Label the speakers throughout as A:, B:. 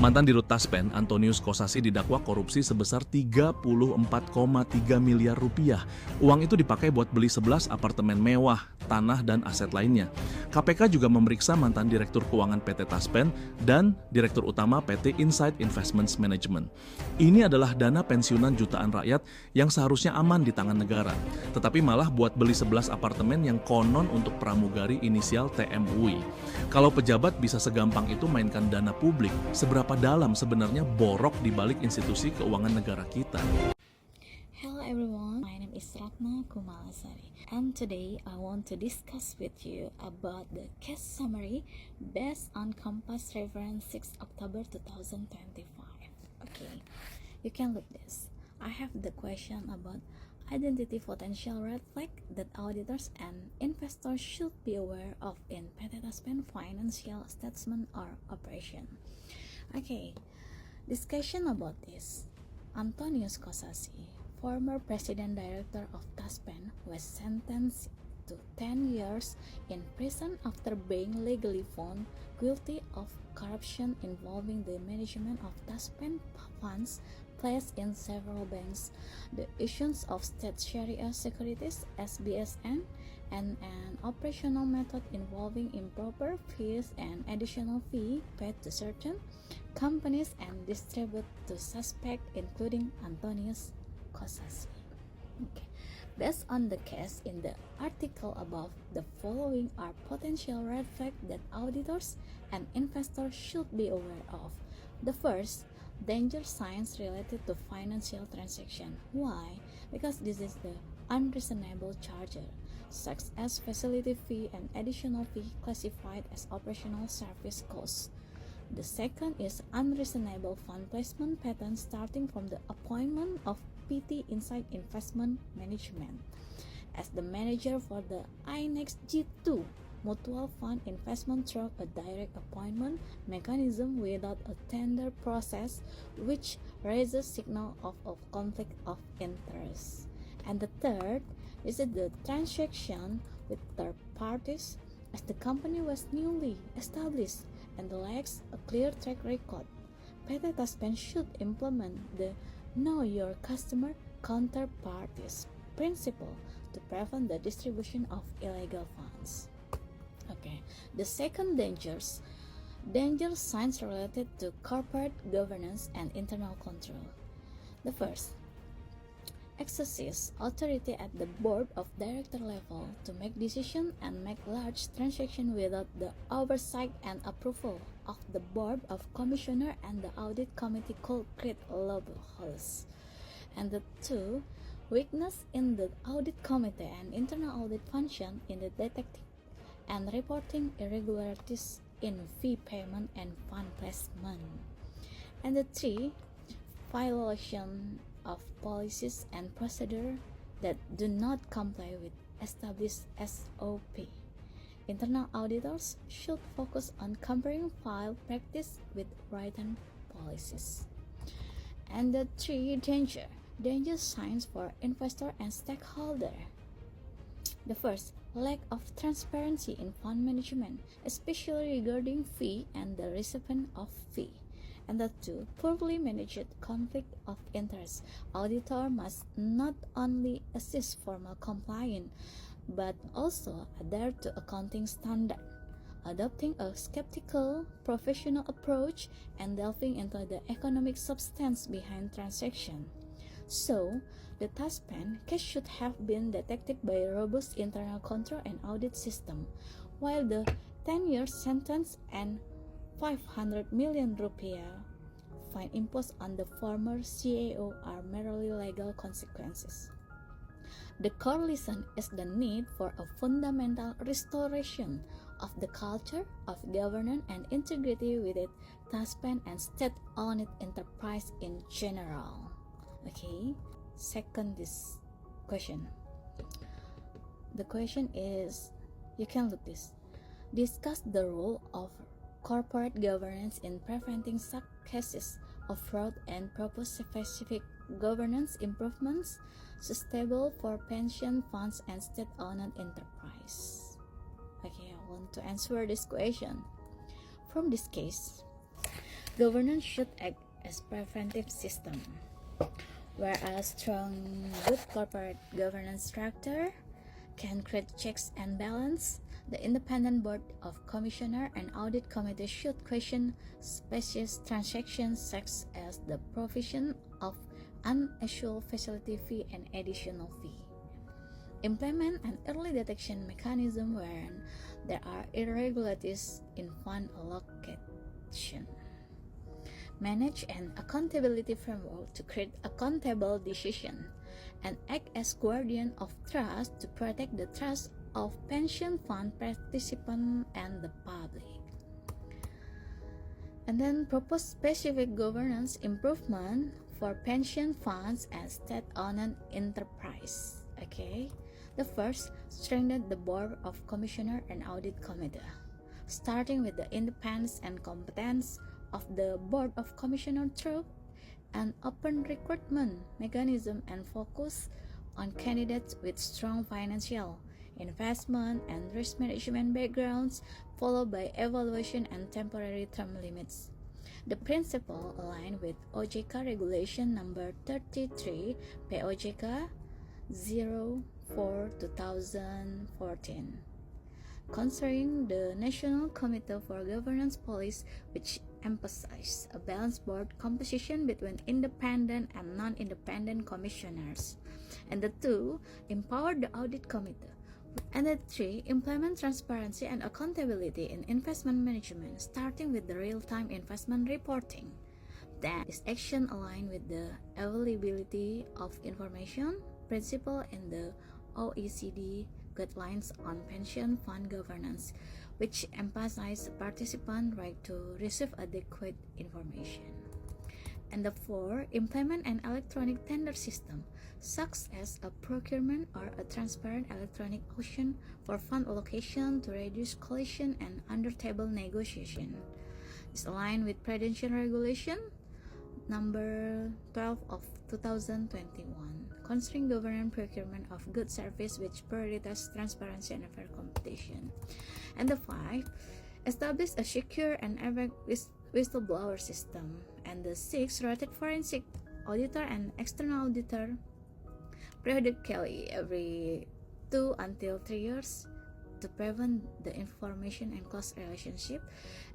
A: Mantan Dirut Taspen, Antonius Kosasi didakwa korupsi sebesar 34,3 miliar rupiah. Uang itu dipakai buat beli 11 apartemen mewah, tanah, dan aset lainnya. KPK juga memeriksa mantan Direktur Keuangan PT Taspen dan Direktur Utama PT Insight Investments Management. Ini adalah dana pensiunan jutaan rakyat yang seharusnya aman di tangan negara, tetapi malah buat beli 11 apartemen yang konon untuk pramugari inisial TMUI. Kalau pejabat bisa segampang itu mainkan dana publik, seberapa dalam sebenarnya borok di balik institusi keuangan negara kita?
B: Hello everyone, my name is Ratna Kumalasari, and today I want to discuss with you about the case summary based on Compass Reference 6 October 2025. Okay, you can look this. I have the question about identity potential red flag that auditors and investors should be aware of in PT Taspen financial statement or operation. Okay, discussion about this. Antonius Kosasi, former president director of Taspen, was sentenced to 10 years in prison after being legally found guilty of corruption involving the management of Taspen funds placed in several banks, the issuance of state Sharia securities (SBSN), and an operational method involving improper fees and additional fee paid to certain companies and distributed to suspects, including Antonius Kosasi. Okay. Based on the case in the article above, the following are potential red flags that auditors and investors should be aware of. The first, danger signs related to financial transaction. Why? Because this is the unreasonable charge, such as facility fee and additional fee classified as operational service costs. The second is unreasonable fund placement pattern starting from the appointment of PT Insight Investment Management as the manager for the INEX G2 mutual fund investment through a direct appointment mechanism without a tender process, which raises signal of a conflict of interest. And the third is the transaction with third parties, as the company was newly established and lacks a clear track record. PT Taspen should implement the Know Your Customer Counterparties principle to prevent the distribution of illegal funds. Okay, the second danger signs related to corporate governance and internal control. The first, exercise authority at the board of director level to make decisions and make large transactions without the oversight and approval of the board of commissioner and the audit committee called create loopholes. And the two, weakness in the audit committee and internal audit function in the detecting and reporting irregularities in fee payment and fund placement. And the three, violation of policies and procedure that do not comply with established SOP. Internal auditors should focus on comparing file practice with written policies. And the three, danger signs for investor and stakeholder. The first, lack of transparency in fund management, especially regarding fee and the recipient of fee. And the two, poorly managed conflict of interest. Auditor must not only assist formal compliance, but also adhere to accounting standard, adopting a skeptical, professional approach, and delving into the economic substance behind transaction. So, the Taspen case should have been detected by a robust internal control and audit system, while the 10-year sentence and 500 million rupiah fine imposed on the former CAO are merely legal consequences. The core reason is the need for a fundamental restoration of the culture of governance and integrity within Taspen and state-owned enterprise in general. Okay, second this question. The question is, you can look this. Discuss the role of corporate governance in preventing such cases of fraud and propose specific governance improvements sustainable for pension funds and state-owned enterprise. Okay, I want to answer this question. From this case, Governance should act as preventive system, whereas strong good corporate governance structure can create checks and balance. The independent board of commissioner and audit committee should question specious transactions such as the provision of unusual facility fee and additional fee. Implement an early detection mechanism when there are irregularities in fund allocation. Manage an accountability framework to create accountable decision and act as guardian of trust to protect the trust of pension fund participants and the public. And then propose specific governance improvement for pension funds and state-owned enterprise. Okay, the first, strengthen the board of commissioner and audit committee, starting with the independence and competence of the board of commissioner through an open recruitment mechanism and focus on candidates with strong financial, investment, and risk management backgrounds, followed by evaluation and temporary term limits. The principle aligned with OJK Regulation Number 33 POJK 04/2014 concerning the National Committee for Governance Policy, which emphasized a balanced board composition between independent and non-independent commissioners. And the two, empower the audit committee. And the three, implement transparency and accountability in investment management, starting with the real-time investment reporting. Then, this action aligned with the availability of information principle in the OECD guidelines on pension fund governance, which emphasize participant right to receive adequate information. And the four, implement an electronic tender system, such as a procurement or a transparent electronic auction for fund allocation to reduce collision and under-table negotiation. It's aligned with Prudential Regulation Number 12 of 2021, concerning government procurement of goods service which prioritize transparency and fair competition. And the five, establish a secure and effective whistleblower system. And the six, rotate forensic auditor and external auditor periodically every 2 until 3 years to prevent the information and cost relationship.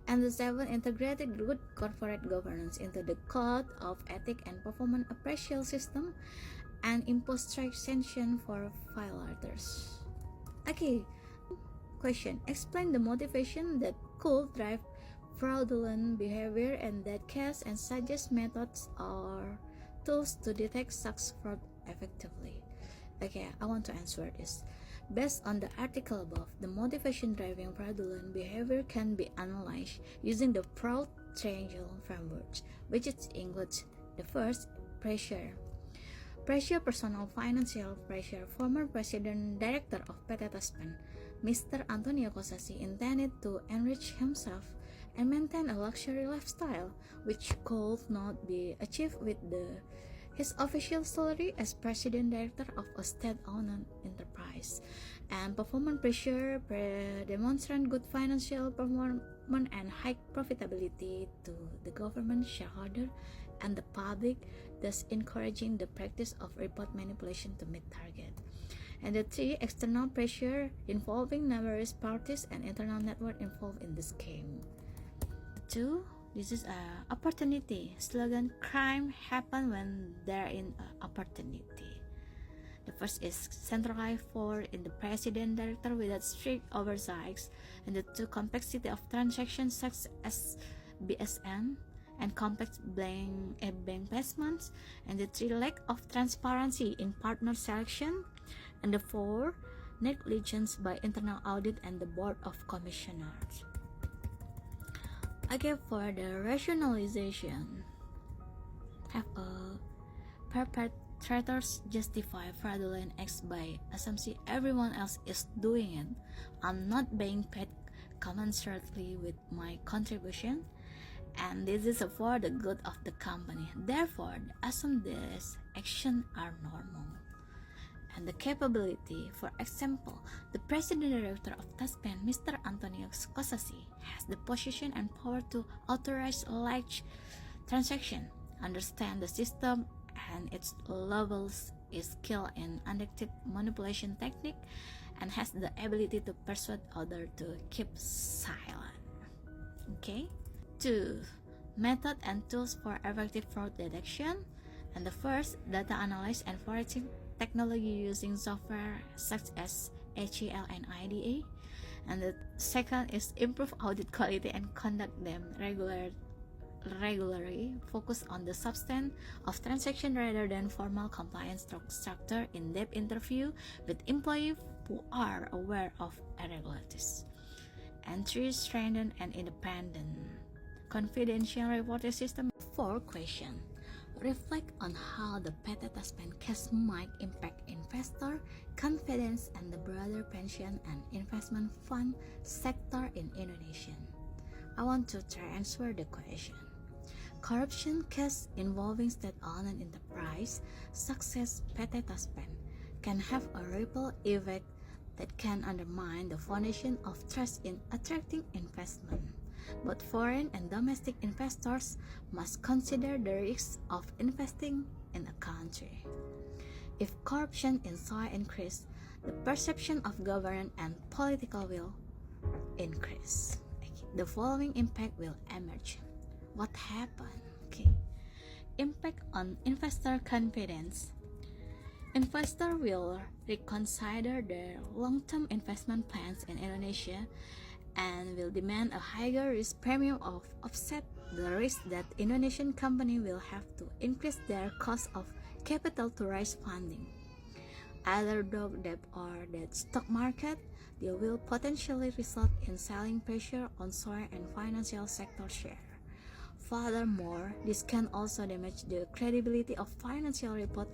B: And the seven, integrated good corporate governance into the code of ethic and performance appraisal system and impose strict sanction for violators. Okay, question, explain the motivation that could drive fraudulent behavior in that case and suggest methods or tools to detect such fraud effectively. Okay, I want to answer this. Based on the article above, the motivation driving fraudulent behavior can be analyzed using the fraud triangle framework, which includes the first, pressure. Pressure, personal financial pressure. Former President Director of PT Taspen, Mr. Antonio Kosasi, intended to enrich himself and maintain a luxury lifestyle, which could not be achieved with his official salary as President Director of a state-owned enterprise. And performance pressure demonstrate good financial performance and high profitability to the government, shareholder, and the public, thus encouraging the practice of report manipulation to meet target. And the three, external pressure involving numerous parties and internal network involved in the scheme. Two, this is a opportunity slogan. Crime happen when there is opportunity. The first is centralized for in the president director without strict oversight, and the two, complexity of transactions such as BSN and complex bank placements, and the three, lack of transparency in partner selection, and the four, negligence by internal audit and the board of commissioners. Okay, for the rationalization, have a perpetrators justify fraudulent acts by assuming everyone else is doing it. I'm not being paid commensurately with my contribution, and this is for the good of the company. Therefore, assume these actions are normal. and the capability. For example, the president director of Taspen, Mr. Antonio Scosasi, has the position and power to authorize large transactions, understand the system and its levels, is skilled in inductive manipulation technique, and has the ability to persuade others to keep silent. Okay? 2. Method and tools for effective fraud detection. And the first, data analysis and forensic technology using software such as HCL and IDA. And the second is improve audit quality and conduct them regularly, focus on the substance of transaction rather than formal compliance structure, in-depth interview with employees who are aware of irregularities. And 3, strengthen and independent confidential reporting system. 4 question. Reflect on how the PT Taspen case might impact investor confidence and the broader pension and investment fund sector in Indonesia. I want to try answer the question. Corruption case involving state-owned enterprise, such as PT Taspen, can have a ripple effect that can undermine the foundation of trust in attracting investment. Both foreign and domestic investors must consider the risks of investing in a country. If corruption in soil increase, the perception of government and political will increase. The following impact will emerge. What happened? Okay. Impact on investor confidence. Investor will reconsider their long-term investment plans in Indonesia and will demand a higher risk premium of offset the risk that Indonesian company will have to increase their cost of capital to raise funding. Either dog debt or the stock market, they will potentially result in selling pressure on soil and financial sector share. Furthermore, this can also damage the credibility of financial report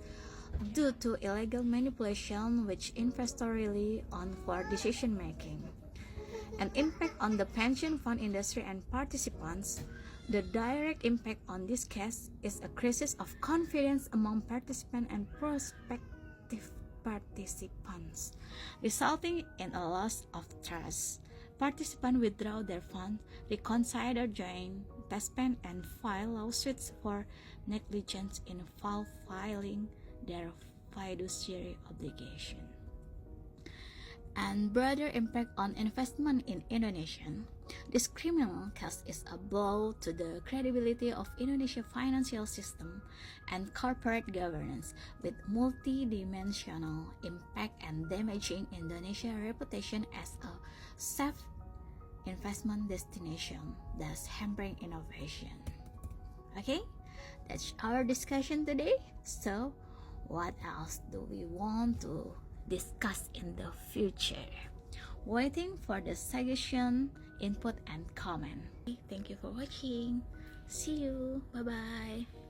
B: due to illegal manipulation which investors rely on for decision making. An impact on the pension fund industry and participants. The direct impact on this case is a crisis of confidence among participants and prospective participants, resulting in a loss of trust. Participants withdraw their funds, reconsider joining Taspen, and file lawsuits for negligence in fulfilling their fiduciary obligation. And broader impact on investment in Indonesia. This criminal case is a blow to the credibility of Indonesia's financial system and corporate governance, with multi-dimensional impact and damaging Indonesia's reputation as a safe investment destination, thus hampering innovation. Okay, that's our discussion today. So, what else do we want to discuss in the future? Waiting for the suggestion, input, and comment. Thank you for watching. See you. Bye bye.